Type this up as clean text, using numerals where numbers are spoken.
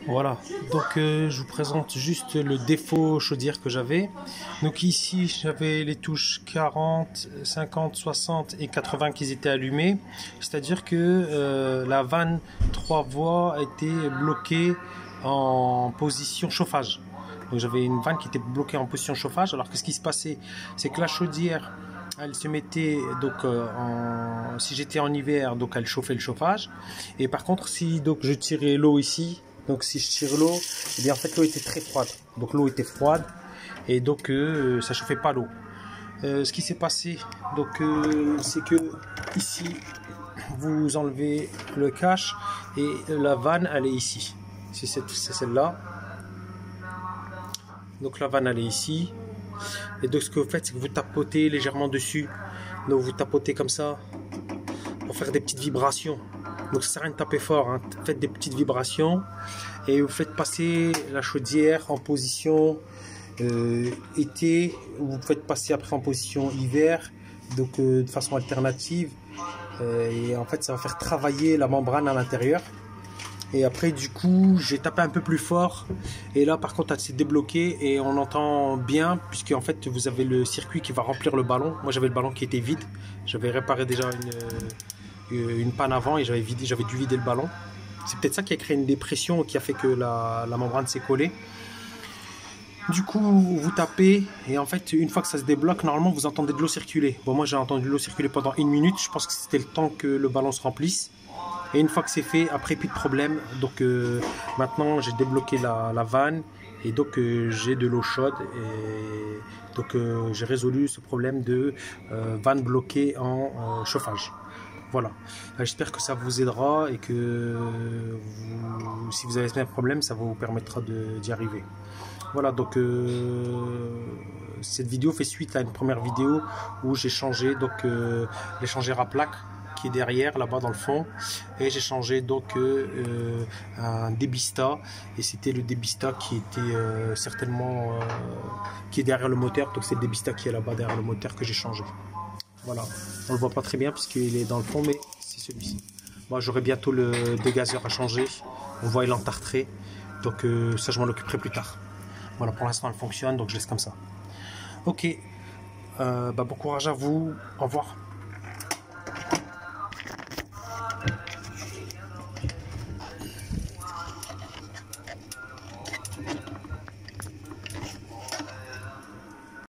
Voilà, donc je vous présente juste le défaut chaudière que j'avais. Donc ici j'avais les touches 40, 50, 60 et 80 qui étaient allumées. C'est-à-dire que la vanne 3 voies était bloquée en position chauffage. Donc j'avais une vanne qui était bloquée en position chauffage. Alors que ce qui se passait, c'est que la chaudière, elle se mettait donc si j'étais en hiver, donc elle chauffait le chauffage. Et par contre, si donc je tirais l'eau ici, donc si je tire l'eau, eh bien en fait l'eau était très froide. Donc l'eau était froide et donc ça chauffait pas l'eau. Ce qui s'est passé, donc c'est que ici vous enlevez le cache et la vanne elle est ici. C'est celle-là. Donc la vanne elle est ici. Et donc ce que vous faites, c'est que vous tapotez légèrement dessus. Donc vous tapotez comme ça pour faire des petites vibrations. Donc ça sert à rien de taper fort, hein. Faites des petites vibrations et vous faites passer la chaudière en position été, ou vous faites passer après en position hiver, donc de façon alternative. Et en fait ça va faire travailler la membrane à l'intérieur. Et après du coup j'ai tapé un peu plus fort et là par contre elle s'est débloquée et on entend bien puisque en fait vous avez le circuit qui va remplir le ballon. Moi j'avais le ballon qui était vide, j'avais réparé déjà une panne avant et j'avais dû vider le ballon. C'est peut-être ça qui a créé une dépression qui a fait que la membrane s'est collée. Du coup vous tapez et en fait une fois que ça se débloque, normalement vous entendez de l'eau circuler. Bon, moi j'ai entendu l'eau circuler pendant 1 minute, je pense que c'était le temps que le ballon se remplisse. Et une fois que c'est fait, après plus de problème. Donc maintenant j'ai débloqué la vanne et donc j'ai de l'eau chaude et donc j'ai résolu ce problème de vanne bloquée en chauffage. Voilà, j'espère que ça vous aidera et que si vous avez ce même problème, ça vous permettra d'y arriver. Voilà, donc cette vidéo fait suite à une première vidéo où j'ai changé donc l'échangeur à plaque qui est derrière là-bas dans le fond, et j'ai changé donc un débista, et c'était le débista qui était certainement qui est derrière le moteur, donc c'est le débista qui est là-bas derrière le moteur que j'ai changé. Voilà, on le voit pas très bien puisqu'il est dans le fond, mais c'est celui-ci. Moi j'aurai bientôt le dégazeur à changer, on voit il est entartré, donc ça je m'en occuperai plus tard. Voilà, pour l'instant elle fonctionne, donc je laisse comme ça. Ok, bon courage à vous, au revoir.